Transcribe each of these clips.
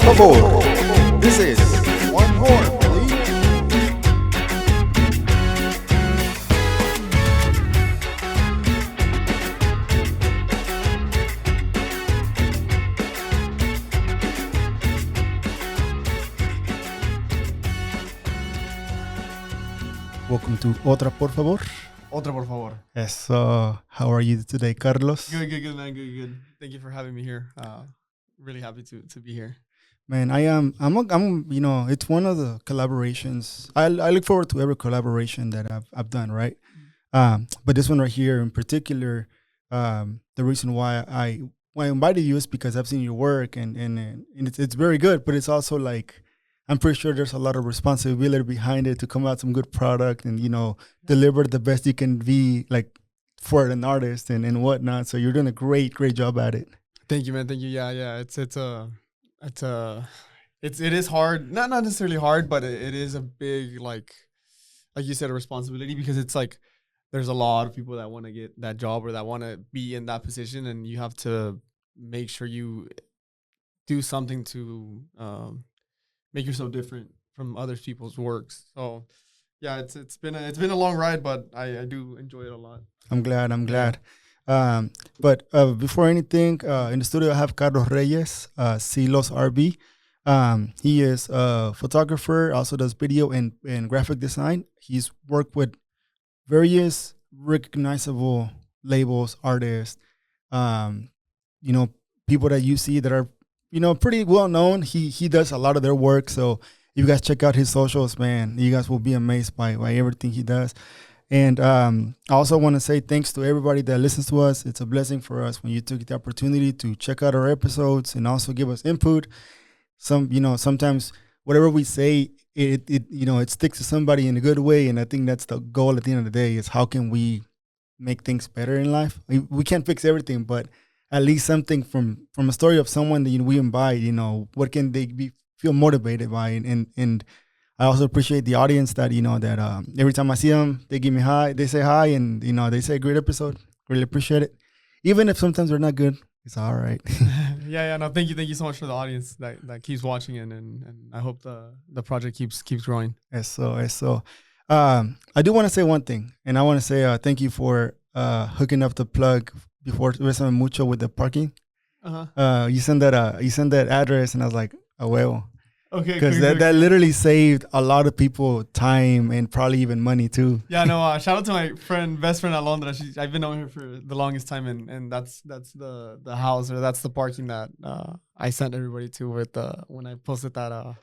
OXFavor. This is one more, please. Welcome to Otra, por favor. Otra, por favor. Yes. How are you today, Carlos? Good, man. Good. Thank you for having me here. Really happy to be here. Man, I'm you know, it's one of the collaborations. I look forward to every collaboration that I've done, right? But this one right here in particular, the reason why I invited you is because I've seen your work and it's very good, but it's also like I'm pretty sure there's a lot of responsibility behind it to come out some good product and, you know, deliver the best you can be, like, for an artist and whatnot. So you're doing a great job at it. Thank you, man. Thank you. Yeah. It is hard. Not necessarily hard, but it is a big, like you said, a responsibility, because it's like there's a lot of people that want to get that job or that want to be in that position, and you have to make sure you do something to make yourself different from other people's works. So yeah, it's been a long ride, but I do enjoy it a lot. I'm glad. But before anything, in the studio I have Carlos Reyes, CLOSRV. He is a photographer, also does video and graphic design. He's worked with various recognizable labels, artists, you know, people that you see that are, you know, pretty well known. He does a lot of their work. So if you guys check out his socials, man, you guys will be amazed by everything he does. And I also want to say thanks to everybody that listens to us. It's a blessing for us when you took the opportunity to check out our episodes and also give us input. Sometimes whatever we say, it sticks to somebody in a good way. And I think that's the goal at the end of the day, is how can we make things better in life? We can't fix everything, but at least something from a story of someone that we invite, you know, what can they feel motivated by? And I also appreciate the audience that, you know, that every time I see them, they give me hi, they say hi, and, you know, they say great episode. Really appreciate it. Even if sometimes they're not good, it's all right. Yeah. No, thank you so much for the audience that keeps watching, and I hope the project keeps growing. So. I do want to say one thing, and I want to say thank you for hooking up the plug before Besame Mucho with the parking. You sent that address, and I was like, oh well. Okay, because that literally saved a lot of people time and probably even money too. Yeah, no. Shout out to my best friend Alondra. I've been knowing her for the longest time, and that's the house, or that's the parking that I sent everybody to with when I posted that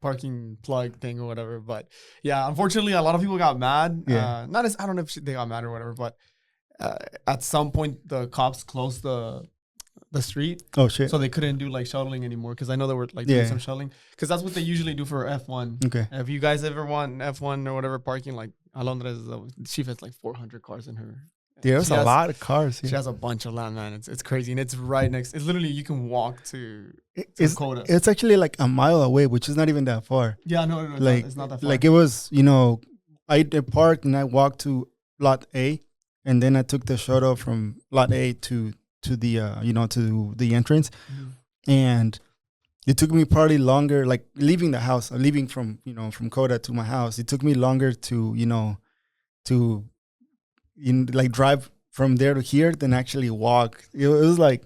parking plug thing or whatever. But yeah, unfortunately, a lot of people got mad. Yeah. I don't know if they got mad or whatever, but at some point the cops closed the street. Oh shit! So they couldn't do like shuttling anymore, because I know they were like doing some shuttling, because that's what they usually do for F1. Okay. If you guys ever want F1 or whatever parking, like Alondra she has like 400 cars in her. Yeah, there's a lot of cars. Yeah. She has a bunch of land, man. It's crazy, and it's right next. It's literally, you can walk to Dakota. It's actually like a mile away, which is not even that far. Yeah, no, it's not that far. Like it was, you know, I parked and I walked to lot A, and then I took the shuttle from lot A to the to the entrance. Mm-hmm. And it took me probably longer, like leaving the house, leaving from Coda to my house. It took me longer to drive from there to here than actually walk. It was like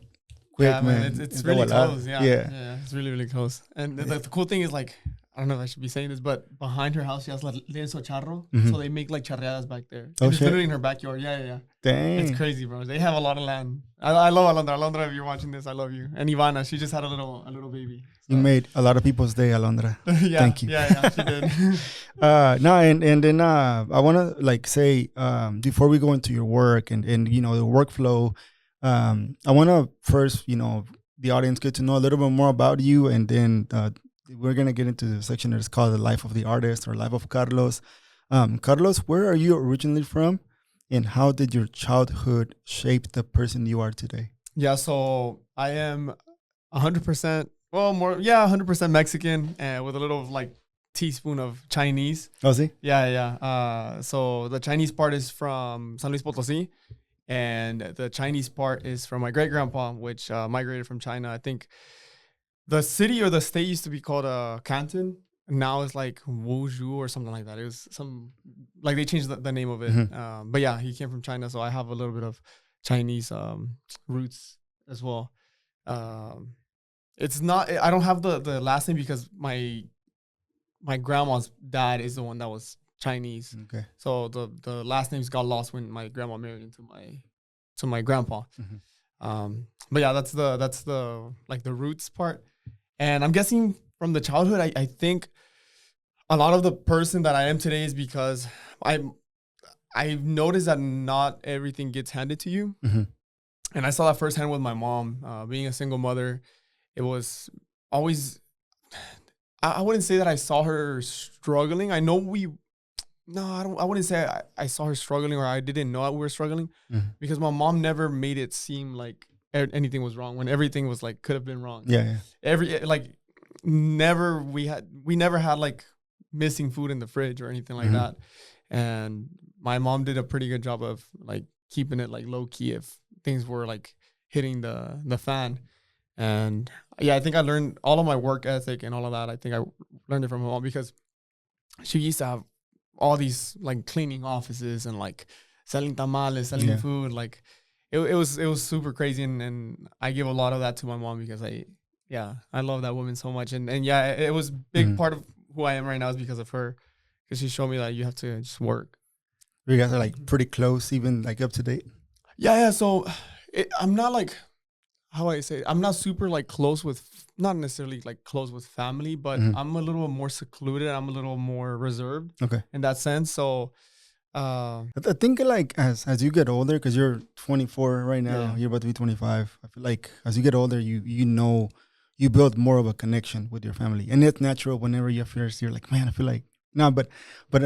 quick, man. It's really close. Yeah, it's really, really close. And the cool thing is, like, I don't know if I should be saying this, but behind her house, she has like lienzo charro. Mm-hmm. So they make like charreadas back there. Oh, it's shit. literally in her backyard. Yeah. Dang. It's crazy, bro. They have a lot of land. I love Alondra. Alondra, if you're watching this, I love you. And Ivana, she just had a little baby. So. You made a lot of people's day, Alondra. Yeah, thank you. Yeah, she did. And then I want to like say, before we go into your work and you know, the workflow, I want to first, you know, the audience get to know a little bit more about you, and then we're going to get into the section that is called The Life of the Artist, or Life of Carlos. Carlos, where are you originally from, and how did your childhood shape the person you are today? Yeah, so I am 100%, 100% Mexican, with a little like teaspoon of Chinese. Oh, see? Yeah. So the Chinese part is from San Luis Potosí, and the Chinese part is from my great-grandpa, which migrated from China, I think, The city or the state used to be called Canton. Now it's like Wuzhou or something like that. It was like they changed the name of it. But yeah, he came from China, so I have a little bit of Chinese roots as well. It's not. I don't have the last name because my grandma's dad is the one that was Chinese. Okay. So the last names got lost when my grandma married into my grandpa. But yeah, that's the like the roots part. And I'm guessing from the childhood, I think a lot of the person that I am today is because I've noticed that not everything gets handed to you. And I saw that firsthand with my mom, being a single mother. It was always, I wouldn't say that I saw her struggling. I wouldn't say I saw her struggling or I didn't know that we were struggling because my mom never made it seem like anything was wrong when everything was like, could have been wrong. Yeah. We never had like missing food in the fridge or anything like that. And my mom did a pretty good job of like keeping it like low key if things were like hitting the fan. And yeah, I think I learned all of my work ethic and all of that. I think I learned it from my mom because she used to have all these like cleaning offices and like selling tamales, selling food. Like it was super crazy. And I give a lot of that to my mom because I love that woman so much. And yeah, it was a big part of who I am right now is because of her. Because she showed me that you have to just work. You guys are like pretty close, even like up to date? Yeah. So I'm not like, how I say, I'm not super like close with, not necessarily like close with family, but I'm a little more secluded. I'm a little more reserved in that sense. So I think like as you get older, because you're 24 right now, you're about to be 25. I feel like as you get older, you know, you build more of a connection with your family. And it's natural whenever you're first, you're like, man, I feel like, no, but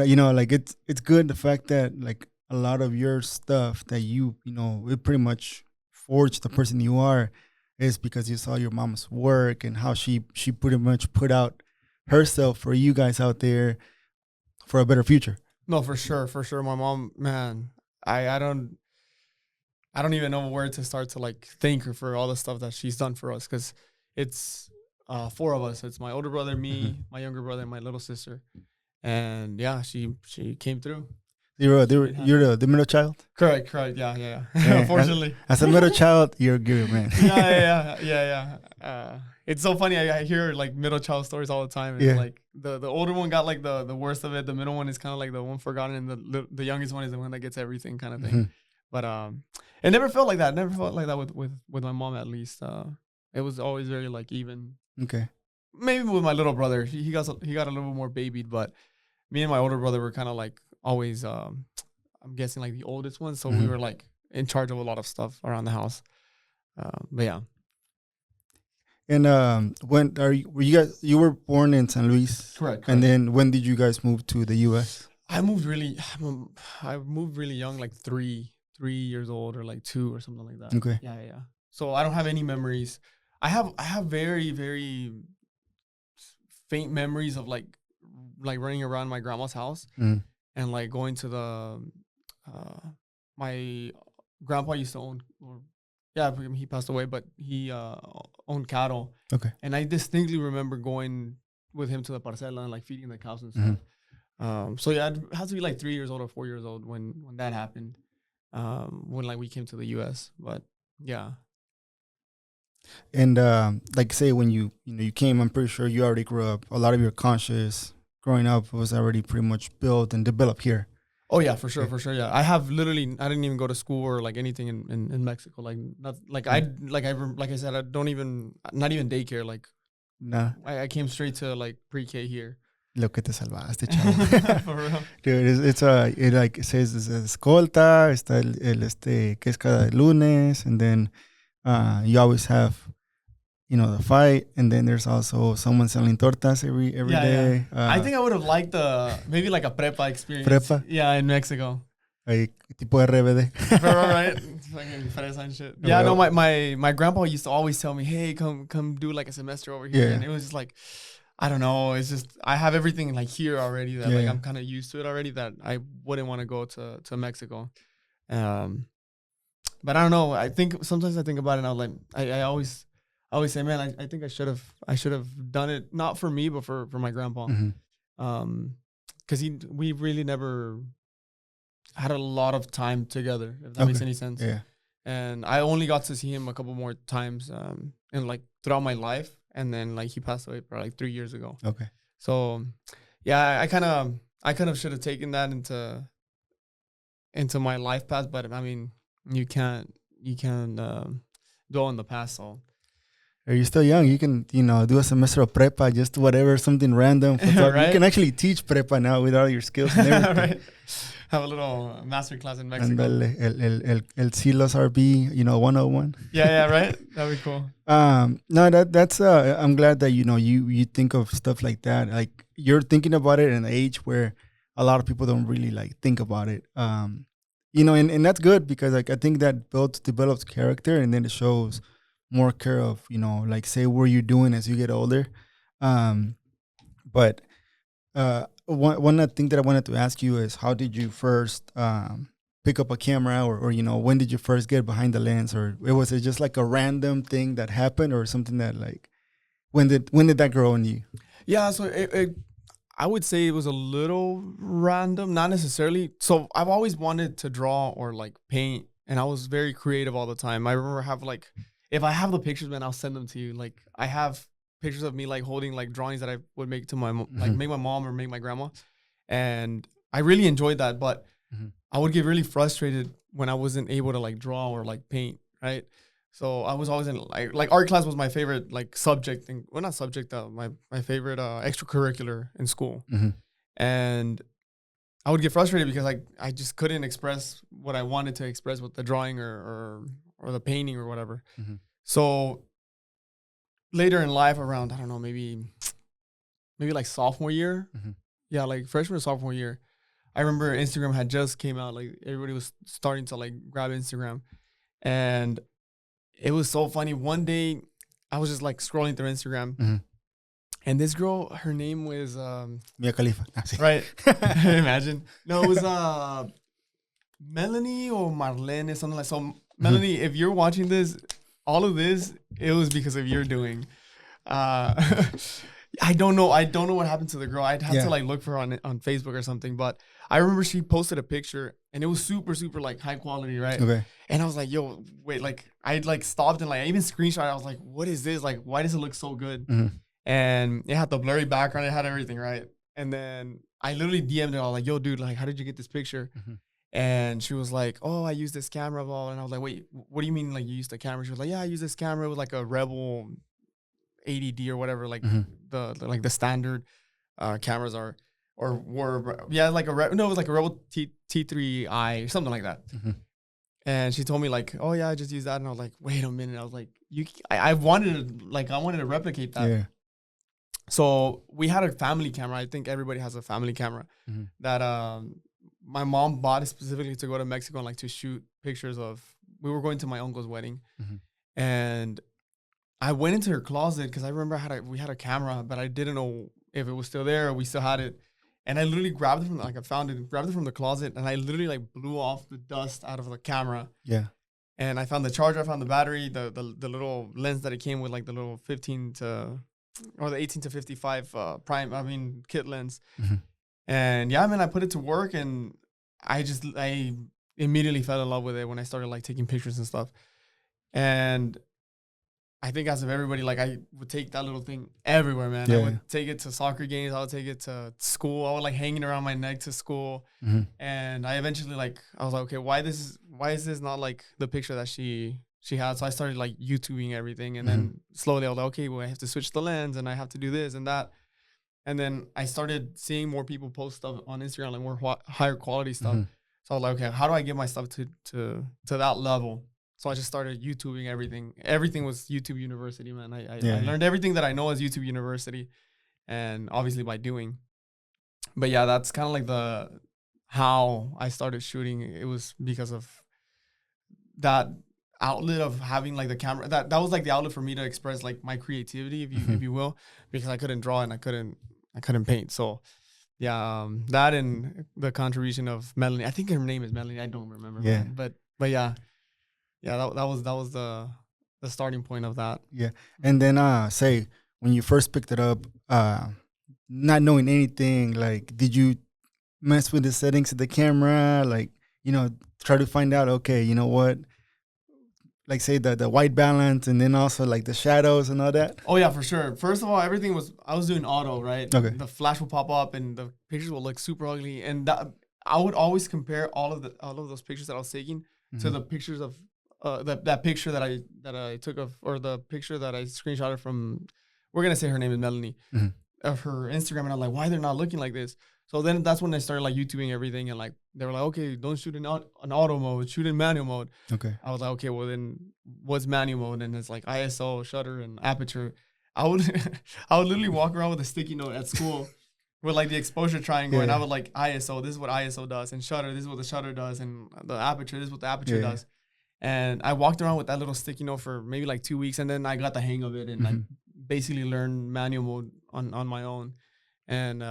you know, like it's good the fact that like a lot of your stuff that you know, it pretty much forged the person you are is because you saw your mom's work and how she pretty much put out herself for you guys out there for a better future. No, for sure. My mom, man, I don't even know where to start to like thank her for all the stuff that she's done for us because it's 4 of us. It's my older brother, me, my younger brother, and my little sister. And yeah, she came through. You're the middle child? Correct. Yeah. Unfortunately. As a middle child, you're good, man. Yeah. It's so funny. I hear like middle child stories all the time. It's like the older one got like the worst of it. The middle one is kind of like the one forgotten. And the youngest one is the one that gets everything kind of thing. But it never felt like that. Never felt like that with my mom, at least. It was always very like even. Okay. Maybe with my little brother. He got a little more babied, but me and my older brother were kind of like always, I'm guessing like the oldest one. So we were like in charge of a lot of stuff around the house. But yeah. And when you were born in San Luis? Correct. And then when did you guys move to the U.S.? I moved really young, like 3 years old or like 2 or something like that. Okay. Yeah. So I don't have any memories. I have very, very faint memories of like running around my grandma's house and like going to the my grandpa used to own, he passed away, but he owned cattle. Okay. And I distinctly remember going with him to the parcela and like feeding the cows and stuff. So yeah, it has to be like 3 years old or 4 years old when that happened. When like we came to the US, but yeah. And like say when you came, I'm pretty sure you already grew up. A lot of your conscious growing up was already pretty much built and developed here. Oh yeah, for sure. Yeah, I didn't even go to school or like anything in Mexico. Like not like I said, I don't even, not even daycare. Like nah, I came straight to like pre-K here. Lo que te salvaste, chavo. For real. Dude, it like it says escolta, está el que es cada lunes, and then you always have, the fight, and then there's also someone selling tortas every day. Yeah. I think I would have liked maybe like a prepa experience. Prepa? Yeah, in Mexico. Like tipo RBD. Right? Fucking fresa and shit. Yeah, no, my grandpa used to always tell me, hey, come do like a semester over here. Yeah. And it was just like, I don't know. It's just, I have everything like here already that like I'm kind of used to it already that I wouldn't want to go to Mexico. But I don't know. Sometimes I think about it and I was like, I always I always say, man, I think I should have done it, not for me, but for my grandpa. Because we really never had a lot of time together, if that makes any sense. Yeah. And I only got to see him a couple more times and like throughout my life. And then like he passed away probably like 3 years ago. Okay. So yeah, I kind of should have taken that into my life path, but I mean, you can't go in the past. So you're still young. You can, do a semester of prepa, just whatever, something random. Right? You can actually teach prepa now with all your skills and everything. Right. Have a little master class in Mexico. El CLOSRV, 101. Yeah, right. That'd be cool. No, that's I'm glad that you think of stuff like that. Like you're thinking about it in an age where a lot of people don't really like think about it. And that's good because like I think that develops character, and then it shows more care of like say what you're doing as you get older. But one thing that I wanted to ask you is, how did you first pick up a camera, or when did you first get behind the lens, or was it just like a random thing that happened, or something that like when did that grow on you? Yeah, so I would say it was a little random, not necessarily. So I've always wanted to draw or like paint, and I was very creative all the time. I remember if I have the pictures, man, I'll send them to you. Like I have pictures of me like holding like drawings that I would make to my like make my mom or make my grandma, and I really enjoyed that. But I would get really frustrated when I wasn't able to like draw or like paint, right? So I was always in like art class was my favorite like subject, and well, not subject, my favorite extracurricular in school, and I would get frustrated because I just couldn't express what I wanted to express with the drawing or the painting or whatever. So later in life, around, I don't know, maybe like sophomore year. Yeah, like freshman or sophomore year. I remember Instagram had just came out. Like everybody was starting to like grab Instagram. And it was so funny. One day I was just like scrolling through Instagram. And this girl, her name was Mia Khalifa. Right. Imagine. No, it was Melanie or Marlene, something like. So Melanie, if you're watching this, all of this, it was because of your doing. I don't know what happened to the girl. I'd have to like look for her on Facebook or something. But I remember she posted a picture, and it was super, super like high quality, right? Okay. And I was like, yo, wait, like I like stopped and like I even screenshot it. I was like, what is this? Like, why does it look so good? And it had the blurry background, it had everything, right? And then I literally DM'd her. I was like, yo, dude, like, how did you get this picture? And she was like, oh, I used this camera, blah. And I was like, wait, what do you mean, like, you used the camera? She was like, yeah, I used this camera. It was like a Rebel 80D or whatever, like the standard cameras are, or were, yeah, like it was like a Rebel T3i or something like that. And she told me like, oh yeah, I just used that. And I was like, wait a minute. I was like, I wanted to replicate that. Yeah. So we had a family camera. I think everybody has a family camera that my mom bought specifically to go to Mexico and like to shoot pictures of. We were going to my uncle's wedding, and I went into her closet because I remember we had a camera, but I didn't know if it was still there or we still had it. And I literally grabbed it from I found it and grabbed it from the closet, and I literally like blew off the dust out of the camera. Yeah. And I found the charger, I found the battery, the little lens that it came with, like the little 18 to 55 kit lens. And yeah, man, I put it to work, and I immediately fell in love with it when I started like taking pictures and stuff. And I think as of everybody, like I would take that little thing everywhere, man. Yeah. I would take it to soccer games. I would take it to school. I would like hanging around my neck to school. And I eventually I was like, okay, why is this not like the picture that she had? So I started like YouTubing everything. And then slowly I was like, okay, well, I have to switch the lens and I have to do this and that. And then I started seeing more people post stuff on Instagram, like more higher quality stuff. So I was like, okay, how do I get my stuff to that level? So I just started YouTubing everything. Everything was YouTube University, man. I learned everything that I know as YouTube University, and obviously by doing. But yeah, that's kind of like how I started shooting. It was because of that outlet of having like the camera. That was like the outlet for me to express like my creativity, if you will, because I couldn't draw and I couldn't paint. So yeah, that and the contribution of Melanie. I think her name is Melanie. I don't remember. Yeah. But yeah. Yeah, that was the starting point of that. Yeah. And then say when you first picked it up, not knowing anything, like did you mess with the settings of the camera? Like, try to find out, okay, you know what? Like say the white balance and then also like the shadows and all that? Oh yeah, for sure. First of all, I was doing auto, right? Okay. The flash will pop up and the pictures will look super ugly. And that, I would always compare all of those pictures that I was taking to the pictures of that picture that I took of, or the picture that I screenshotted from, we're gonna say her name is Melanie, of her Instagram, and I'm like, why they're not looking like this? So then that's when I started like YouTubing everything, and like they were like, okay, don't shoot in auto mode, shoot in manual mode. Okay. I was like, okay, well then what's manual mode? And it's like ISO, shutter, and aperture. I would literally walk around with a sticky note at school with like the exposure triangle, and I would like ISO, this is what ISO does, and shutter, this is what the shutter does, and the aperture, this is what the aperture does. And I walked around with that little sticky note for maybe like 2 weeks, and then I got the hang of it, and I basically learned manual mode on my own. And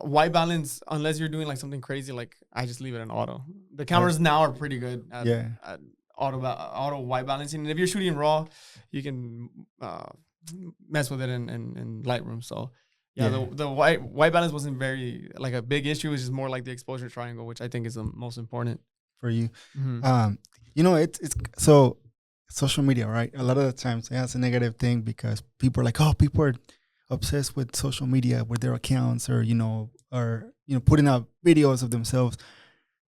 white balance, unless you're doing like something crazy, like I just leave it in auto. The cameras now are pretty good at auto white balancing. And if you're shooting raw, you can mess with it in Lightroom. So the white balance wasn't very like a big issue. It's just more like the exposure triangle, which I think is the most important for you. It's so social media, right? A lot of the times it has a negative thing because people are like, oh, people are obsessed with social media, with their accounts, or putting out videos of themselves.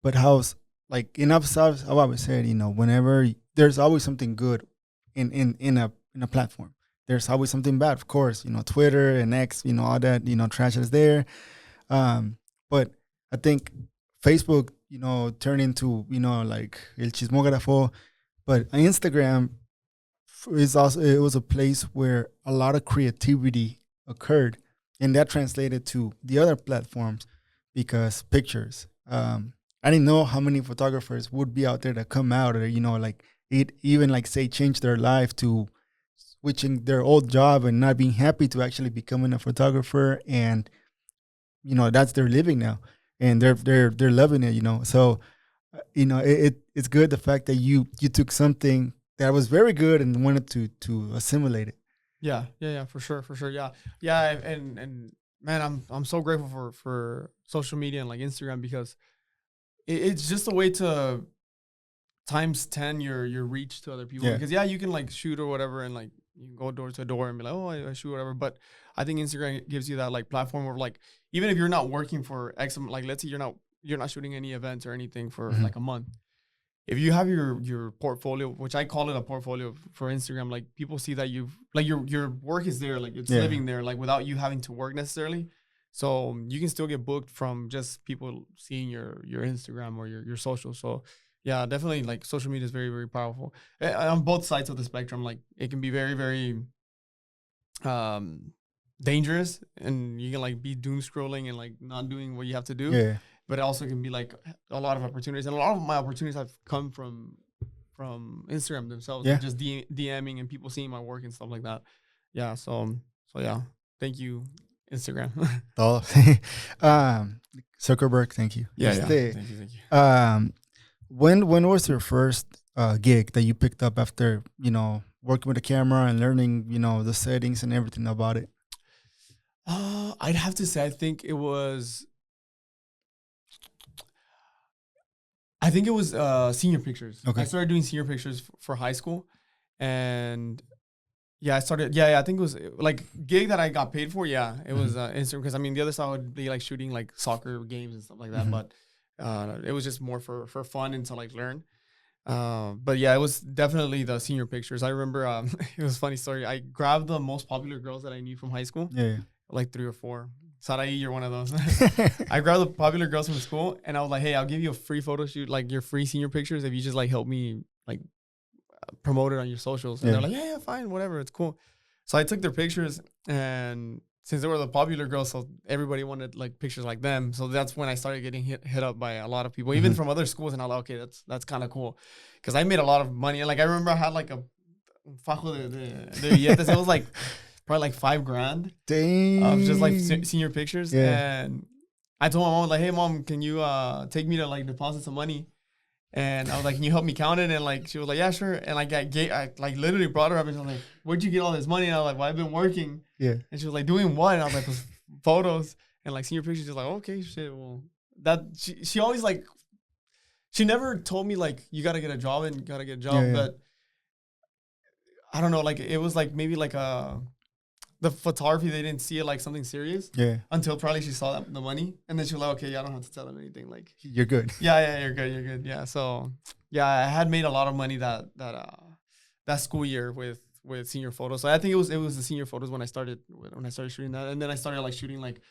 But how's like in I've always said, whenever there's always something good in a platform, there's always something bad, of course. Twitter and X, all that, trash is there. But I think Facebook, turned into, like El Chismógrafo, but Instagram it was a place where a lot of creativity occurred, and that translated to the other platforms because pictures. I didn't know how many photographers would be out there that come out, or like it even like say change their life to switching their old job and not being happy to actually becoming a photographer, and that's their living now, and they're loving it. So it's good the fact that you took something that was very good and wanted to assimilate it. Yeah, for sure. Yeah, and man, I'm so grateful for social media and like Instagram, because it's just a way to times 10 your reach to other people. Because you can like shoot or whatever, and like you can go door to door and be like, oh, I shoot whatever. But I think Instagram gives you that like platform where like even if you're not working for X, like let's say you're not shooting any events or anything for like a month. If you have your portfolio, which I call it a portfolio for Instagram, like people see that you've like your work is there, like it's living there, like without you having to work necessarily. So you can still get booked from just people seeing your Instagram or your social. So yeah, definitely like social media is very, very powerful. On both sides of the spectrum, like it can be very, very dangerous, and you can like be doom scrolling and like not doing what you have to do. Yeah. But it also can be like a lot of opportunities, and a lot of my opportunities have come from Instagram themselves, like just DMing and people seeing my work and stuff like that. Yeah, so yeah, thank you, Instagram. Zuckerberg, thank you. Thank you. When was your first gig that you picked up after working with a camera and learning the settings and everything about it? I'd have to say I think it was senior pictures. Okay. I started doing senior pictures for high school, and I started. I think it was like gig that I got paid for. Yeah, it was Instagram, because I mean the other side would be like shooting like soccer games and stuff like that, but it was just more for fun and to like learn. But yeah, it was definitely the senior pictures. I remember it was a funny story. I grabbed the most popular girls that I knew from high school. Yeah. Like 3 or 4. Sarai, you're one of those. I grabbed the popular girls from school, and I was like, hey, I'll give you a free photo shoot, like your free senior pictures, if you just like help me like promote it on your socials. And they're like, yeah, fine, whatever, it's cool. So I took their pictures, and since they were the popular girls, so everybody wanted like pictures like them. So that's when I started getting hit up by a lot of people, even from other schools. And I was like, okay, that's kind of cool, because I made a lot of money. Like I remember I had like a fajo de billetes. It was like probably like $5,000. Dang. Of just like senior pictures. And I told my mom, like, hey mom, can you take me to like deposit some money? And I was like, can you help me count it? And like, she was like, yeah, sure. And like, I like literally brought her up and I was like, where'd you get all this money? And I was like, well, I've been working. Yeah. And she was like, doing what? And I was like, photos and like senior pictures. She's like, okay, shit. Well, she always like, she never told me like, you got to get a job and you got to get a job. But I don't know, like it was like maybe like the photography, they didn't see it like something serious. Yeah. Until probably she saw the money. And then she was like, okay, I don't have to tell them anything. Like, you're good. Yeah, you're good. Yeah. So yeah, I had made a lot of money that school year with senior photos. So I think it was the senior photos when I started shooting that. And then I started like shooting like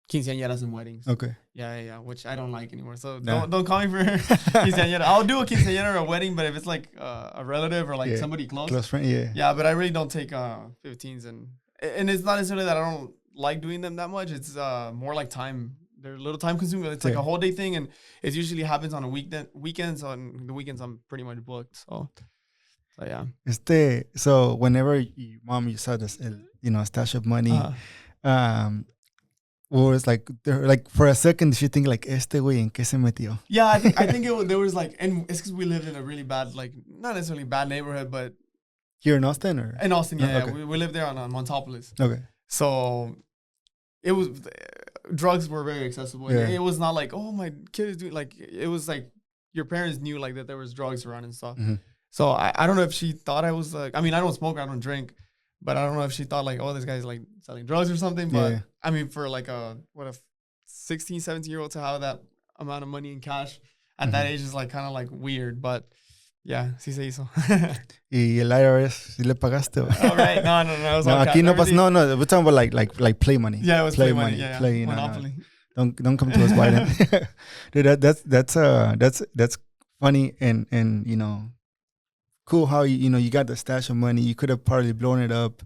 quinceañeras and weddings. Okay. Yeah, which I don't like anymore. So don't call me for quinceañera. I'll do a quinceañera or a wedding, but if it's like a relative or like somebody close friend, yeah. But I really don't take 15s, and it's not necessarily that I don't like doing them that much. It's more like time. They're a little time consuming. It's like a whole day thing, and it usually happens on a weekends. On the weekends, I'm pretty much booked. So yeah. So whenever your mom saw this, stash of money, or it's like for a second, did you think like, güey, ¿en qué se metió? Yeah, I think there was like, and it's because we lived in a really bad, like not necessarily bad neighborhood, but here in Austin or in Austin, yeah, okay. We lived there on Montopolis. Okay, so it was drugs were very accessible. Yeah. It was not like, oh, my kid is doing, like, it was like your parents knew like that there was drugs around and stuff. Mm-hmm. So I don't know if she thought I was like, I mean, I don't smoke, I don't drink. But I don't know if she thought like, oh, this guy's like selling drugs or something. But I mean, for like a 16, 17-year-old to have that amount of money in cash at that age is like kind of like weird. But yeah, sí se hizo. Y el IRS, ¿sí le pagaste? Oh, right. No. It was aquí no pasa. No. We're talking about like play money. Yeah, it was play money. Yeah. Play, Monopoly. No. Don't come to us, Biden. Dude, that's funny and cool how you got the stash of money. You could have probably blown it up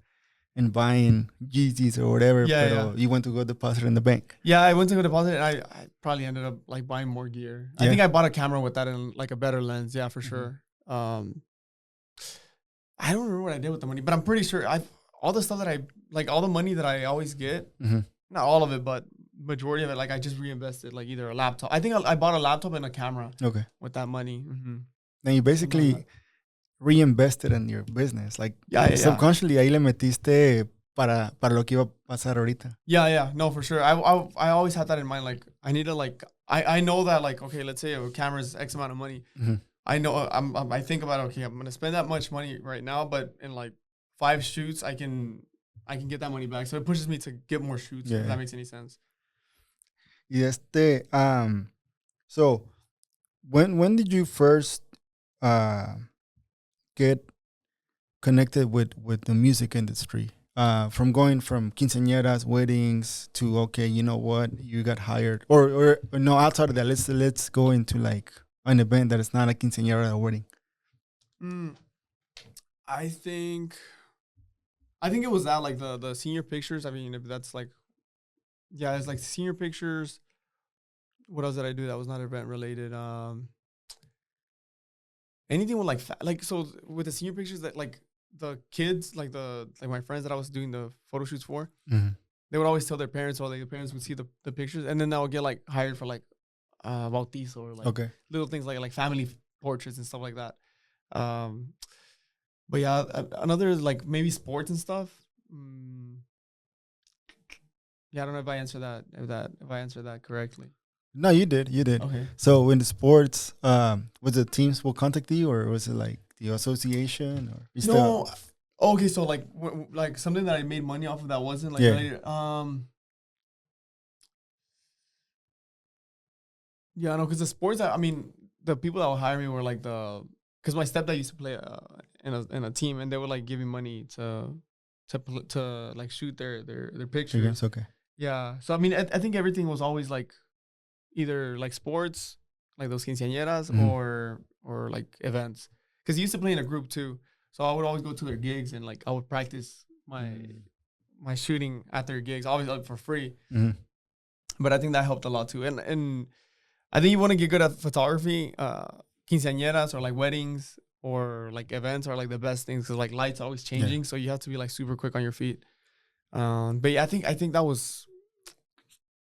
and buying Yeezys or whatever, but you went to go deposit in the bank. Yeah, I went to go deposit and I probably ended up like buying more gear. I think I bought a camera with that and like a better lens. Yeah, for sure. I don't remember what I did with the money, but I'm pretty sure all the stuff that I like, all the money that I always get, not all of it, but majority of it, like I just reinvested, like either a laptop. I think I bought a laptop and a camera. Okay. With that money. Mm-hmm. Then you basically reinvested in your business, like subconsciously ahí le metiste para lo que iba a pasar ahorita. Yeah, no, for sure. I always had that in mind. Like I need to like I know that like, okay, let's say a camera is X amount of money. Mm-hmm. I know I think about, okay, I'm gonna spend that much money right now, but in like 5 shoots I can get that money back. So it pushes me to get more shoots. If that makes any sense. Y so when did you first get connected with the music industry? From going from quinceañeras, weddings to, okay, you know what, you got hired, or no, outside of that, let's go into like an event that is not a quinceañera or a wedding. I think it was that, like the senior pictures. I mean, if that's like, yeah, it's like senior pictures. What else did I do that was not event related? Anything with like so with the senior pictures, that like the kids, like my friends that I was doing the photo shoots for, they would always tell their parents, or like the parents would see the pictures, and then I would get like hired for like bautizo or like little things like family portraits and stuff like that. But yeah, another like maybe sports and stuff. Yeah, I don't know if I answered that correctly. No, you did. Okay. So in the sports, was the teams will contact you, or was it like the association, or no? Okay, so like like something that I made money off of that wasn't like related. Yeah, no, because the sports, I mean, the people that would hire me were like because my stepdad used to play in a team, and they would like give me money to like shoot their pictures. Yes, okay. Yeah, so I mean, I think everything was always like either like sports, like those quinceañeras, or like events. Because he used to play in a group too, so I would always go to their gigs and like I would practice my shooting at their gigs, always like for free. But I think that helped a lot too, and I think you want to get good at photography. Quinceañeras or like weddings or like events are like the best things, because like lights are always changing, so you have to be like super quick on your feet. But yeah, I think that was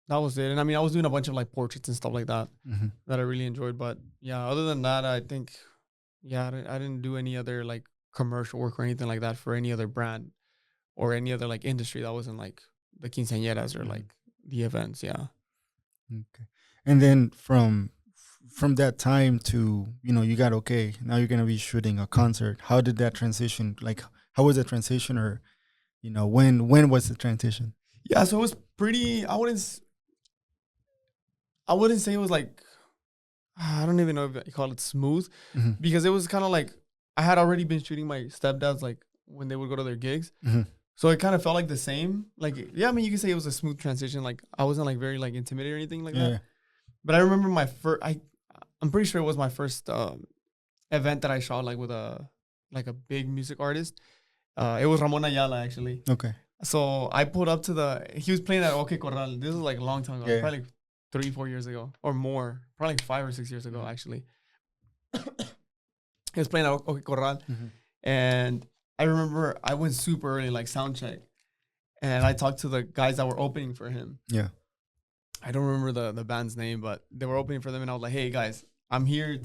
that was it. And I mean, I was doing a bunch of like portraits and stuff like that that I really enjoyed. But yeah, other than that, I think, I didn't do any other like commercial work or anything like that for any other brand or any other like industry that wasn't like the quinceañeras or like the events. Yeah. Okay. And then from that time to, you got, okay, now you're going to be shooting a concert. How did that transition? Like, how was the transition, or, when was the transition? Yeah. So it was pretty, I wouldn't say it was like, I don't even know if you call it smooth, because it was kind of like, I had already been shooting my stepdads like when they would go to their gigs. So it kind of felt like the same. Like, yeah, I mean, you can say it was a smooth transition. Like, I wasn't like very like intimidated or anything like that. But I remember my first, I'm pretty sure it was my first event that I shot like with a big music artist. It was Ramon Ayala, actually. Okay. So I pulled up to he was playing at OK Corral. This was like a long time ago, probably like 3-4 years ago or more, probably like 5 or 6 years ago, actually. He was playing at OK Corral. And I remember I went super early, like sound check. And I talked to the guys that were opening for him. Yeah. I don't remember the band's name, but they were opening for them. And I was like, hey, guys, I'm here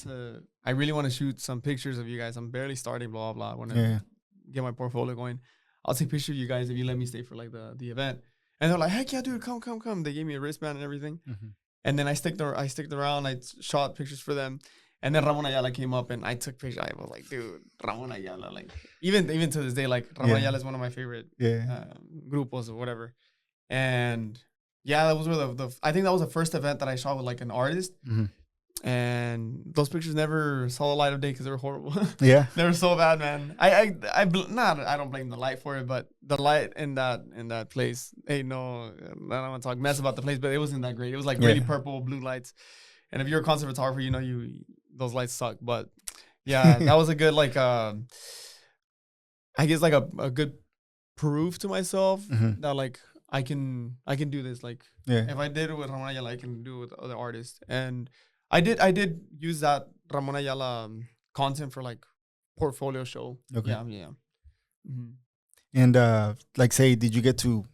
I really want to shoot some pictures of you guys. I'm barely starting, blah, blah, blah. I want to get my portfolio going. I'll take pictures of you guys if you let me stay for like the event. And they're like, heck yeah, dude, come. They gave me a wristband and everything. And then I sticked around. I shot pictures for them. And then Ramon Ayala came up and I took pictures. I was like, dude, Ramon Ayala. Like, even to this day, like, Ramon Ayala is one of my favorite grupos or whatever. And yeah, that was where I think that was the first event that I shot with like an artist. And those pictures never saw the light of day because they were horrible. Yeah. They were so bad, man. I don't blame the light for it, but the light in that place, I don't want to talk mess about the place, but it wasn't that great. It was like really purple, blue lights. And if you're a concert photographer, those lights suck. But yeah, that was a good like I guess like a good proof to myself that like I can do this. Like if I did it with Ramon Ayala, I can do it with other artists. And I did use that Ramon Ayala content for like portfolio show. Okay. Yeah. And like, say, did you get to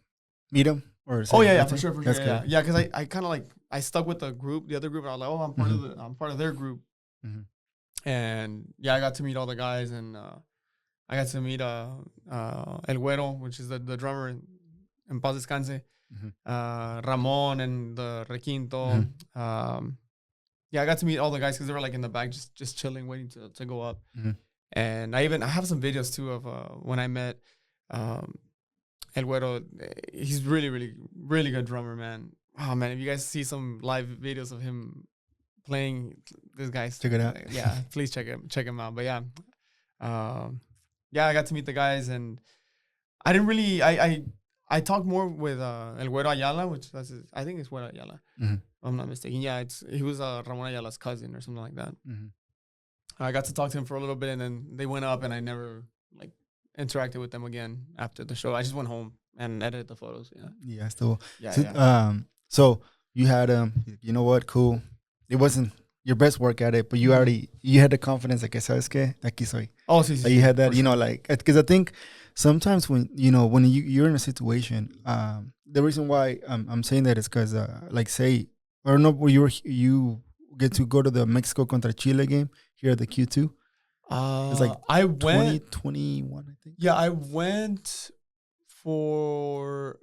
meet him? Or For sure. That's good. Yeah, because I kind of like I stuck with the other group, and I was like, oh, I'm part of their group. And yeah, I got to meet all the guys, and I got to meet El Güero, which is the drummer in Paz Descanse, Ramon and the Requinto. Yeah, I got to meet all the guys because they were like in the back just chilling, waiting to go up. And I have some videos too of when I met El Güero. He's really, really, really good drummer, man. Oh man, if you guys see some live videos of him playing, this guy's check it out. Yeah, please check him out. But yeah, I got to meet the guys, and I didn't really I talked more with El Güero Ayala, which I think it's Güero Ayala. If I'm not mistaken. Yeah, he was Ramon Ayala's cousin or something like that. I got to talk to him for a little bit, and then they went up, and I never like interacted with them again after the show. I just went home and edited the photos. Yeah. Still. Yeah. So you had you know what? Cool. It wasn't your best work at it, but you had the confidence. Like, ¿sabes qué? Aquí soy. Oh, sí. Like you had that, like, because I think sometimes when you're in a situation, the reason why I'm saying that is because like, say, I don't know where you get to go to the Mexico contra Chile game here at the Q2. It's like I went 2021, I think. Yeah, I went for.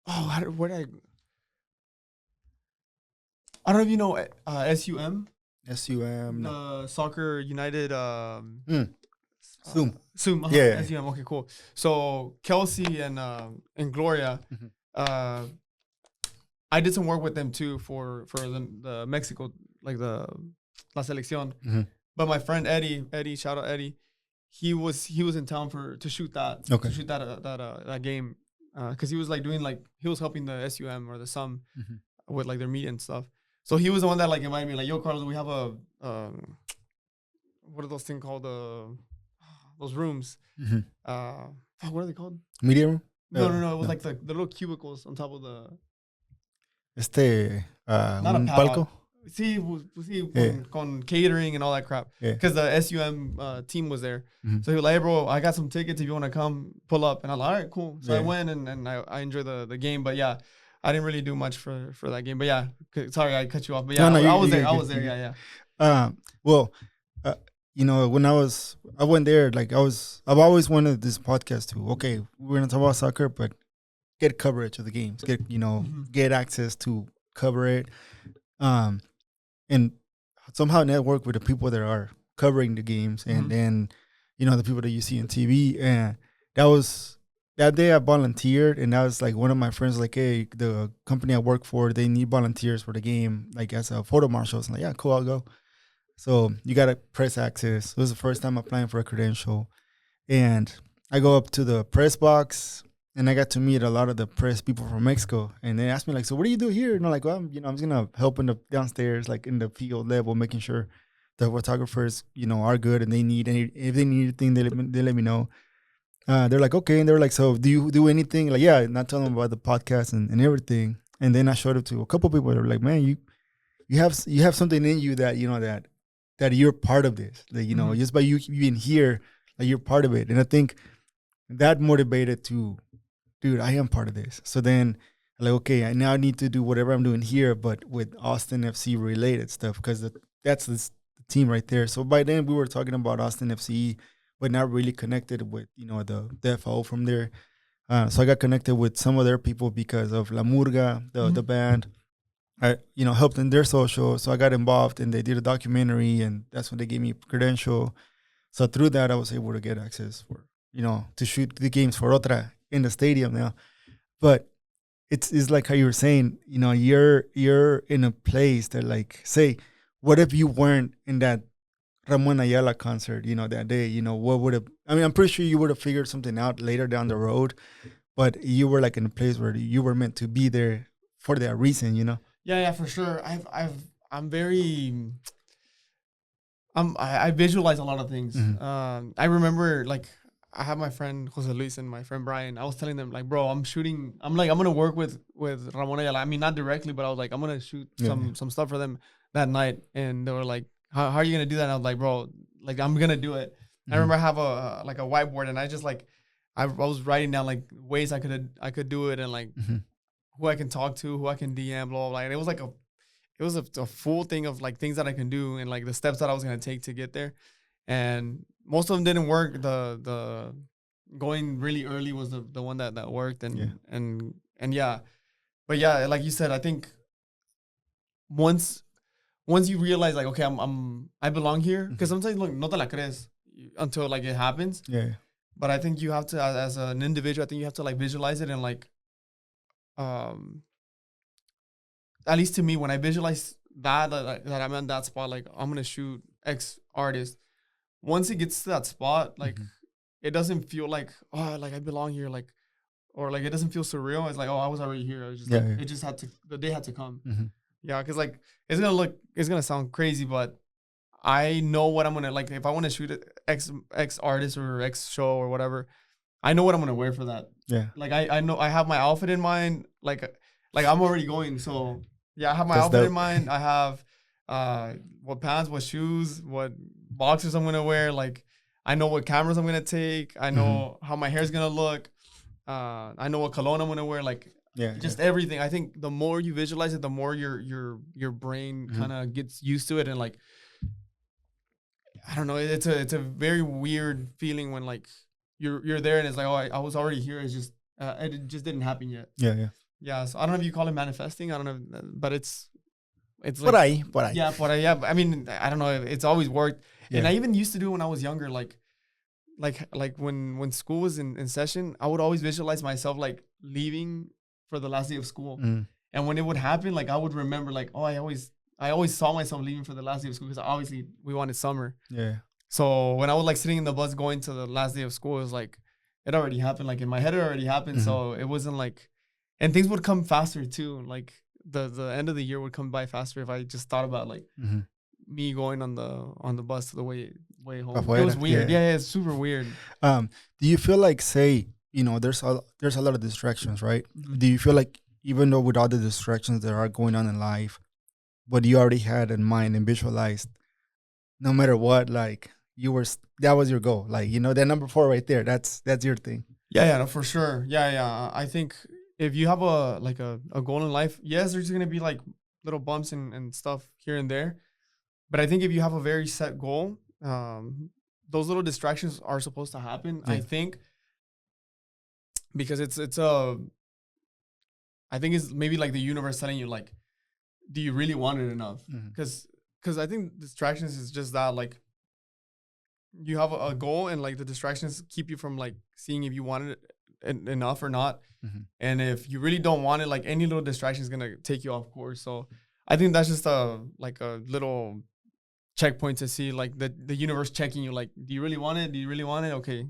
Where did I don't know if you know SUM. SUM. Soccer United. SUM. SUM. Yeah. SUM. Okay, cool. So Kelsey and Gloria. I did some work with them too for the Mexico, like the La Selección. But my friend Eddie, shout out Eddie, he was in town to shoot that. Okay. To shoot that game, because he was like he was helping the SUM or the SUM with like their meet and stuff. So he was the one that like invited me, like, yo, Carlos, we have a what are those things called? Those rooms. What are they called? Media room? No. It was like the little cubicles on top of the. Not un palco. Sí, con catering and all that crap. Because the SUM team was there. So he was like, hey, bro, I got some tickets if you want to come pull up. And I was like, all right, cool. So I went and I enjoyed the game. But yeah, I didn't really do much for that game. But yeah, sorry I cut you off. But No, yeah, no, I was there. you're I good, was there. you're Yeah, good. yeah. Well, you know, when I went there, like I've always wanted this podcast to, okay, we're gonna talk about soccer, but get coverage of the games, get access to cover it, and somehow network with the people that are covering the games, and then, you know, the people that you see on TV. And that was that day I volunteered, and that was like one of my friends, like, hey, the company I work for, they need volunteers for the game, like as a photo marshal. So I'm like, yeah, cool, I'll go. So you got to press access. It was the first time applying for a credential. And I go up to the press box, and I got to meet a lot of the press people from Mexico. And they asked me, like, so what do you do here? And I'm like, well, I'm just going to help in the downstairs, like in the field level, making sure the photographers, are good, and if they need anything, they let me know. They're like, okay. And they're like, so do you do anything? Like, yeah, not telling them about the podcast and everything. And then I showed it to a couple people. They're like, man, you have something in you that, that you're part of this. Like, just by you being here, like you're part of it. And I think that motivated to, dude, I am part of this. So then, like, okay, I now need to do whatever I'm doing here, but with Austin FC related stuff, because that's the team right there. So by then we were talking about Austin FC, but not really connected with, the FO from there. So I got connected with some of their people because of La Murga, the band. I, helped in their social. So I got involved, and they did a documentary, and that's when they gave me a credential. So through that, I was able to get access for, to shoot the games for Otra in the stadium now. But it's like how you were saying, you're in a place that, like, say, what if you weren't in that Ramon Ayala concert, that day, what would have, I'm pretty sure you would have figured something out later down the road, but you were like in a place where you were meant to be there for that reason, Yeah, for sure. I visualize a lot of things. I remember, like, I have my friend Jose Luis and my friend Brian. I was telling them, like, bro, I'm gonna work with Ramon Ayala. I mean, not directly, but I was like, I'm gonna shoot some stuff for them that night. And they were like, how are you gonna do that? And I was like, bro, like, I'm gonna do it. I remember I have a whiteboard, and I just, like, I was writing down, like, ways I could do it, and, like, who I can talk to, who I can DM, blah, blah, blah. And it was like a full thing of, like, things that I can do, and, like, the steps that I was gonna take to get there. And most of them didn't work. The going really early was the one that worked, and yeah. But yeah, like you said, I think once you realize, like, okay, I belong here, because sometimes, look, no te la crees until, like, it happens. Yeah. But I think you have to, as an individual, I think you have to, like, visualize it, and, like, at least to me, when I visualize that I'm in that spot, like, I'm gonna shoot X artist. Once it gets to that spot, like, it doesn't feel like, oh, like, I belong here, like, or, like, it doesn't feel surreal. It's like, oh, I was already here. It was just it just had to, the day had to come. Yeah, because, like, it's gonna sound crazy, but I know what I'm gonna, like, if I want to shoot X artist or X show or whatever, I know what I'm gonna wear for that. Yeah. Like, I know I have my outfit in mind. Like I'm already going. So yeah, I have my outfit in mind. I have what pants, what shoes, what boxers I'm gonna wear. Like, I know what cameras I'm gonna take. I know how my hair's gonna look. I know what cologne I'm gonna wear. Like, just everything. I think the more you visualize it, the more your brain kind of gets used to it, and, like, I don't know. It's a very weird feeling when, like, you're there, and it's like, oh, I was already here. It's just it just didn't happen yet. Yeah. So I don't know if you call it manifesting. I don't know, but it's like, por ahí. Yeah, por ahí. Yeah. I mean, I don't know. It's always worked, and I even used to do it when I was younger. Like when school was in session, I would always visualize myself, like, leaving for the last day of school, and when it would happen, like, I would remember, like, oh, I always saw myself leaving for the last day of school, because obviously we wanted summer. Yeah. So when I was, like, sitting in the bus going to the last day of school, it was like, it already happened. Like, in my head, it already happened. So it wasn't like, and things would come faster too. Like, the end of the year would come by faster if I just thought about, like, me going on the bus to the way home. Afuera. It was weird. Yeah, it's super weird. Do you feel like, say, there's a lot of distractions, right? Do you feel like, even though with all the distractions that are going on in life, but you already had in mind and visualized, no matter what, like, that was your goal, like, that number 4 right there, that's your thing? Yeah, no, for sure. Yeah. I think if you have a goal in life, yes, there's gonna be like little bumps and stuff here and there. But I think if you have a very set goal, those little distractions are supposed to happen. Yeah. I think because I think it's maybe like the universe telling you like, do you really want it enough? Because I think distractions is just that, like, you have a goal and like the distractions keep you from like seeing if you want it enough or not. And if you really don't want it, like any little distraction is gonna take you off course. So I think that's just a little checkpoint to see like the universe checking you, like, do you really want it? Do you really want it? Okay.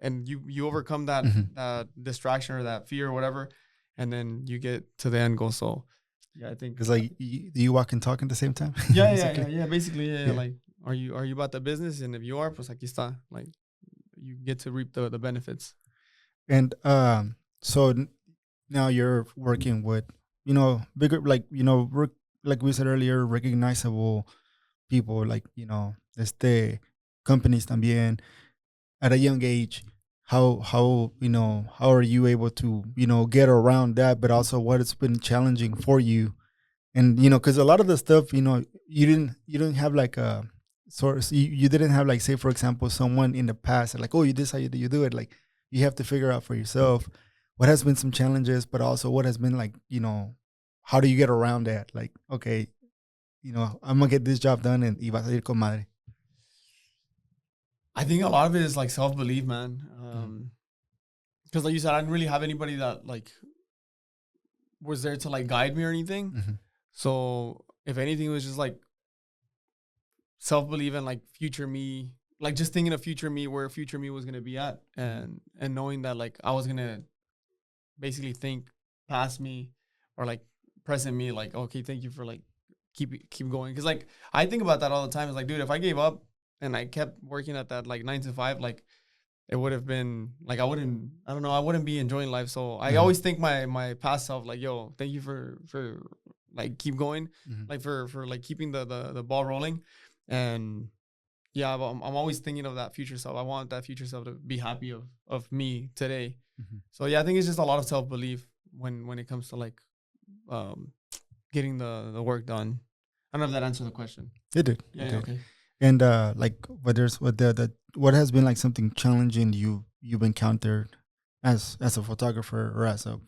And you overcome that distraction or that fear or whatever, and then you get to the end goal. So yeah, I think it's like you walk and talk at the same time. Yeah. Basically, yeah. Like, are you about the business? And if you are, pues aquí está. Like, you get to reap the benefits. And so now you're working with, bigger, like, like we said earlier, recognizable people, like, companies también at a young age. How are you able to, get around that, but also what it's been challenging for you? And, because a lot of the stuff, you didn't have like a source, you didn't have like, say, for example, someone in the past like, oh, this how you do it. Like, you have to figure out for yourself what has been some challenges, but also what has been like, how do you get around that? Like, okay, I'm gonna get this job done and iba a salir con madre. I think a lot of it is like self-belief, man. Because like you said, I didn't really have anybody that like was there to like guide me or anything. So if anything, it was just like self-belief and like future me, like just thinking of future me, where future me was gonna be at, and knowing that like I was gonna basically think past me or like present me, like, okay, thank you for like keep going. Because like I think about that all the time. It's like, dude, if I gave up and I kept working at that like 9 to 5, like it would have been like I wouldn't be enjoying life. So I always think my past self, like, yo, thank you for like keep going, like for like keeping the ball rolling. And yeah, I'm always thinking of that future self. I want that future self to be happy of me today. So yeah, I think it's just a lot of self-belief when it comes to like getting the work done. I don't know if that answered the question. It did. Yeah, okay. And like what has been like something challenging you've encountered as a photographer or as a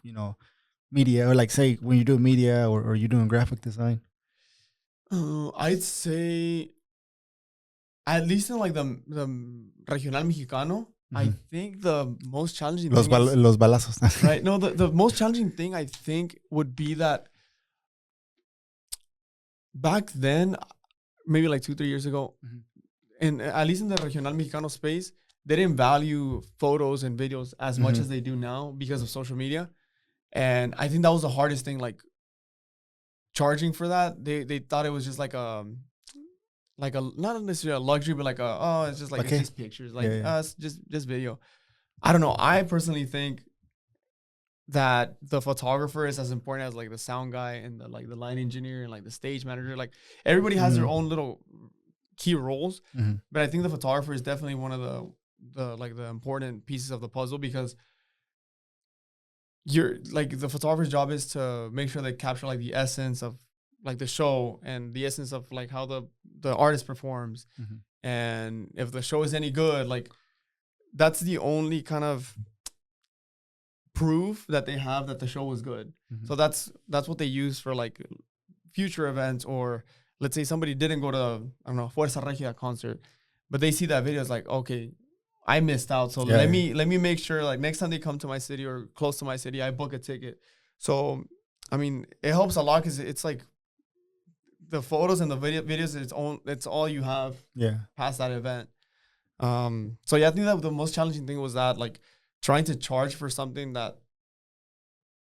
media, or like say when you do media or you're doing graphic design? I'd say at least in like the regional mexicano, I think the most challenging los balazos. Right. No, the most challenging thing I think would be that back then, maybe like 2-3 years ago, and at least in the regional mexicano space, they didn't value photos and videos as much as they do now because of social media. And I think that was the hardest thing, like charging for that. They thought it was just like a not necessarily a luxury, but like it's just like it's just pictures, like it's just video. I don't know. I personally think that the photographer is as important as like the sound guy and the light engineer and like the stage manager. Like everybody has their own little key roles, but I think the photographer is definitely one of the important pieces of the puzzle, because you're like, the photographer's job is to make sure they capture like the essence of like the show and the essence of like how the artist performs. And if the show is any good, like that's the only kind of proof that they have that the show was good. So that's what they use for like future events. Or let's say somebody didn't go to, I don't know, Fuerza Regia concert, but they see that video, it's like, okay, I missed out. So let me make sure like next time they come to my city or close to my city, I book a ticket. So I mean, it helps a lot because it's like the photos and the videos, it's all you have past that event. So yeah, I think that the most challenging thing was that, like, trying to charge for something that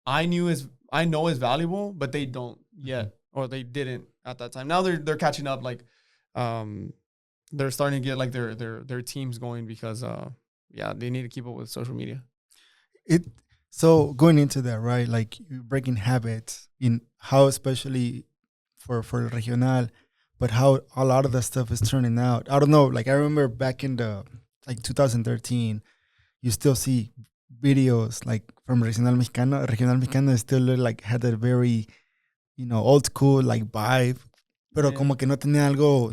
I know is valuable, but they don't yet, or they didn't at that time. Now they're catching up. Like, they're starting to get like their teams going because they need to keep up with social media. So going into that, right? Like, you're breaking habits in how, especially for regional, but how a lot of that stuff is turning out. I don't know. Like, I remember back in the 2013, you still see videos like from Regional Mexicano. Regional Mexicano still like had a very, old school like vibe, pero Yeah. como que no tenía algo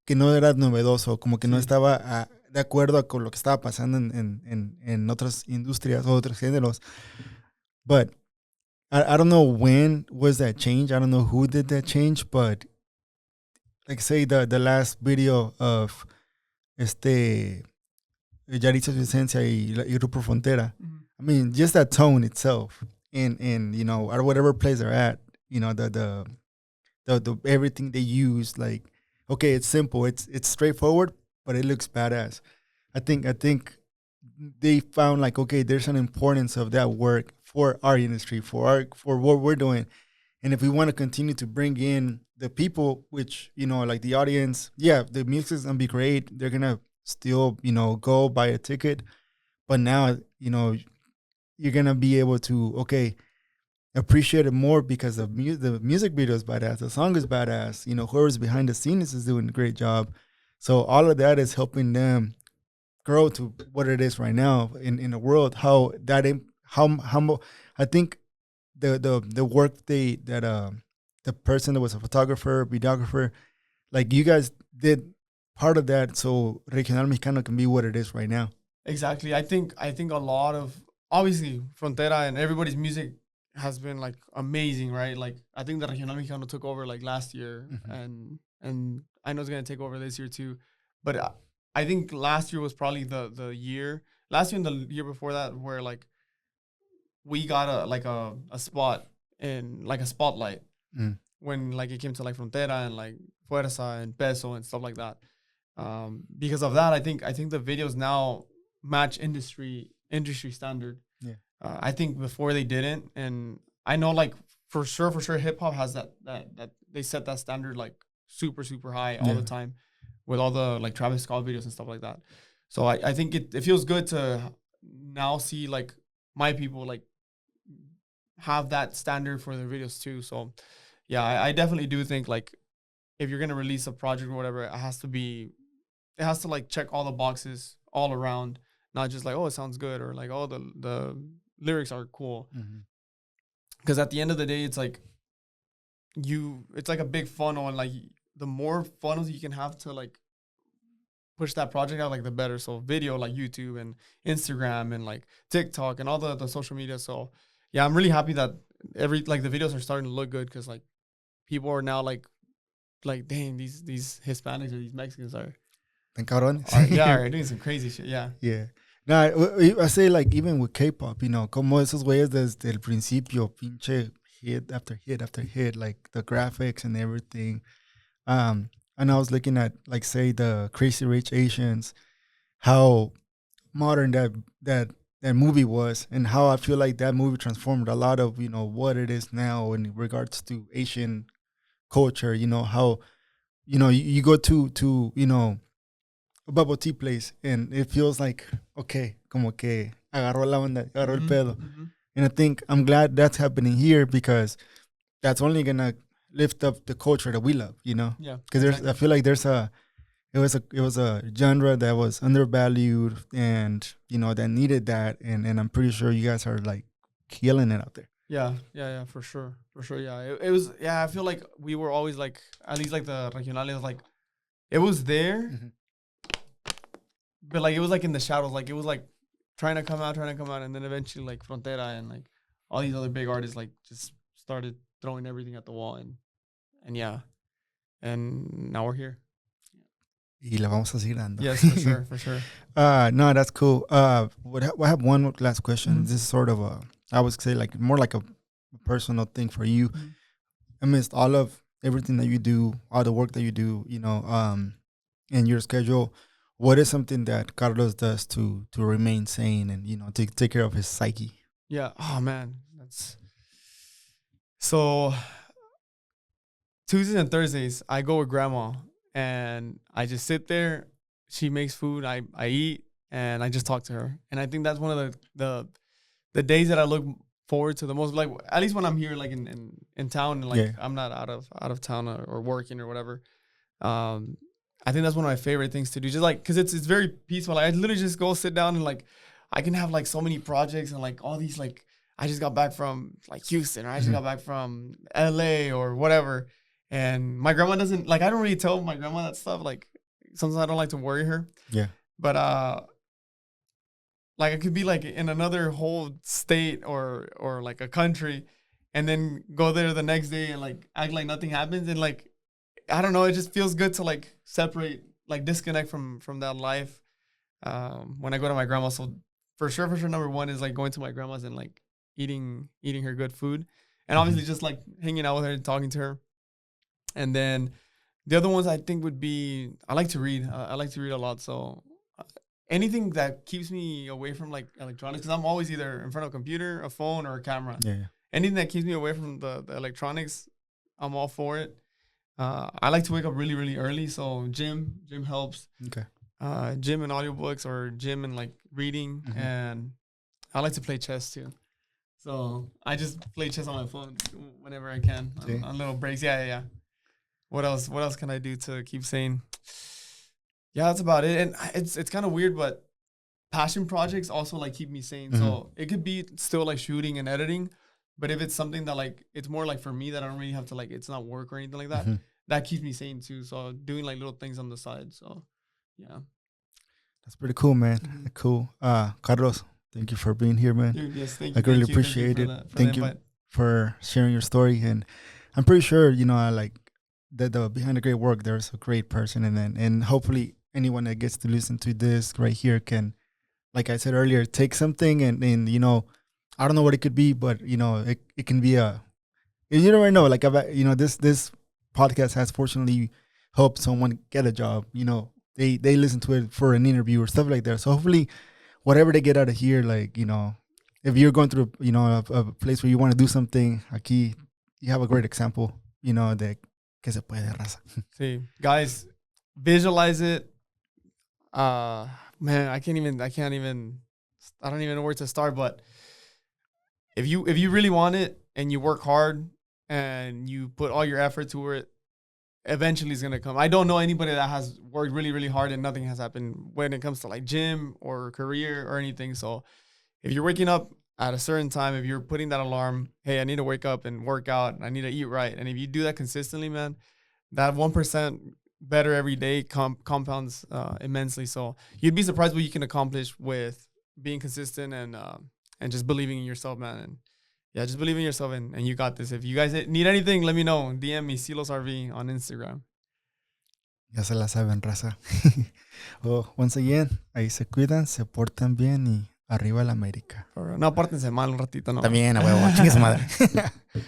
que no era novedoso, como que no Sí. estaba de acuerdo con lo que estaba pasando en otras industrias o otros géneros. But I don't know when was that change. I don't know who did that change, but like say the last video of Yaritza Su Esencia y Grupo Frontera. Mhm. I mean, just that tone itself, and or whatever place they're at, the everything they use, like, okay, it's simple, it's straightforward, but it looks badass. I think they found like, okay, there's an importance of that work for our industry, for what we're doing, and if we want to continue to bring in the people, which like the audience, yeah, the music's gonna be great. They're gonna still go buy a ticket, but now you're gonna be able to appreciate it more because the music video is badass, the song is badass. Whoever's behind the scenes is doing a great job. So all of that is helping them grow to what it is right now in the world. I think the work the person that was a photographer, videographer, like you guys did part of that, so Regional Mexicano can be what it is right now. Exactly. I think a lot of, obviously, Frontera and everybody's music has been like amazing, right? Like I think the Regional Mexicano took over like last year, and I know it's gonna take over this year too. But I think last year was probably the year. Last year and the year before that, where like we got a spot in like a spotlight when like it came to like Frontera and like Fuerza and Peso and stuff like that. Because of that, I think the videos now match industry standard. Yeah. I think before they didn't, and I know like for sure hip hop has that they set that standard like super high all the time with all the like Travis Scott videos and stuff like that. So I think it feels good to now see like my people like have that standard for their videos too. So yeah, I definitely do think like if you're gonna release a project or whatever, it has to like check all the boxes all around, not just like, oh, it sounds good, or like, oh, the lyrics are cool. Because at the end of the day, it's like it's like a big funnel, and like the more funnels you can have to like push that project out, like the better. So video, like YouTube and Instagram and like TikTok and all the social media. So yeah, I'm really happy that the videos are starting to look good, because like people are now like dang, these Hispanics or these Mexicans are doing some crazy shit. Yeah. Now, I say like even with K-pop, como esos güeyes desde el principio, pinche hit after hit after hit, like the graphics and everything. And I was looking at like say the Crazy Rich Asians, how modern that movie was, and how I feel like that movie transformed a lot of what it is now in regards to Asian culture. How you go to a bubble tea place and it feels like, okay, como que agarró la onda, agarró el pedo. And I think I'm glad that's happening here, because that's only gonna lift up the culture that we love, Yeah. Because exactly. I feel like it was a genre that was undervalued, and that needed that, and I'm pretty sure you guys are like killing it out there. Yeah, for sure. Yeah, it was. Yeah, I feel like we were always like, at least like the regionales, like it was there, but like it was like in the shadows, like it was like trying to come out, and then eventually like Frontera and like all these other big artists like just started throwing everything at the wall, and yeah, and now we're here. Y la vamos a seguir dando. Yes, for sure. No, that's cool. I have one last question. This is sort of I would say like more like a personal thing for you. Amidst all of everything that you do, all the work that you do, in your schedule, what is something that Carlos does to remain sane and to take care of his psyche? Yeah. Oh man, that's so. Tuesdays and Thursdays, I go with grandma, and I just sit there. She makes food. I eat, and I just talk to her. And I think that's one of the days that I look forward to the most. Like at least when I'm here, like in town, and like I'm not out of town or working or whatever. I think that's one of my favorite things to do. Just like because it's very peaceful. Like I literally just go sit down and like I can have like so many projects and like all these like I just got back from like Houston or I just got back from LA or whatever. And my grandma doesn't like I don't really tell my grandma that stuff. Like sometimes I don't like to worry her. Yeah. But like I could be like in another whole state or like a country and then go there the next day and like act like nothing happens and like I don't know, it just feels good to like separate, like disconnect from that life when I go to my grandma. So for sure, number one is like going to my grandma's and like eating her good food. And obviously just like hanging out with her and talking to her. And then the other ones I think would be, I like to read. I like to read a lot. So anything that keeps me away from like electronics, because I'm always either in front of a computer, a phone, or a camera. Yeah. Anything that keeps me away from the electronics, I'm all for it. I like to wake up really, really early. So gym helps. Okay. Gym and audiobooks or gym and like reading. And I like to play chess too. So I just play chess on my phone whenever I can on little breaks. Yeah. What else can I do to keep sane? Yeah, that's about it. And it's kind of weird, but passion projects also like keep me sane. So it could be still like shooting and editing, but if it's something that like it's more like for me that I don't really have to like it's not work or anything like that, that keeps me sane too. So doing like little things on the side. So yeah. That's pretty cool, man. Cool. Carlos, thank you for being here, man. Dude, yes, thank you. I really appreciate it. Thank you for sharing your story. And I'm pretty sure, like that behind the great work, there's a great person. And hopefully anyone that gets to listen to this right here can, like I said earlier, take something and I don't know what it could be, but it can be you never know. Like this podcast has fortunately helped someone get a job. They listen to it for an interview or stuff like that. So hopefully, whatever they get out of here, like if you're going through a place where you want to do something, aquí you have a great example. De que se puede, raza. See, guys, visualize it. Man, I don't even know where to start, but if you really want it and you work hard and you put all your effort to it, eventually it's gonna come. I don't know anybody that has worked really, really hard and nothing has happened when it comes to like gym or career or anything. So if you're waking up at a certain time, if you're putting that alarm, hey, I need to wake up and work out, I need to eat right. And if you do that consistently, man, that 1% better every day compounds immensely. So you'd be surprised what you can accomplish with being consistent and just believing in yourself, man. And yeah, just believe in yourself and you got this. If you guys need anything, let me know. DM me, CLOSRV on Instagram. Ya se la saben, raza. Once again, ahí se cuidan, se portan bien y arriba la América. No, pórtense mal un ratito, ¿no? También, a huevo, chingue su madre.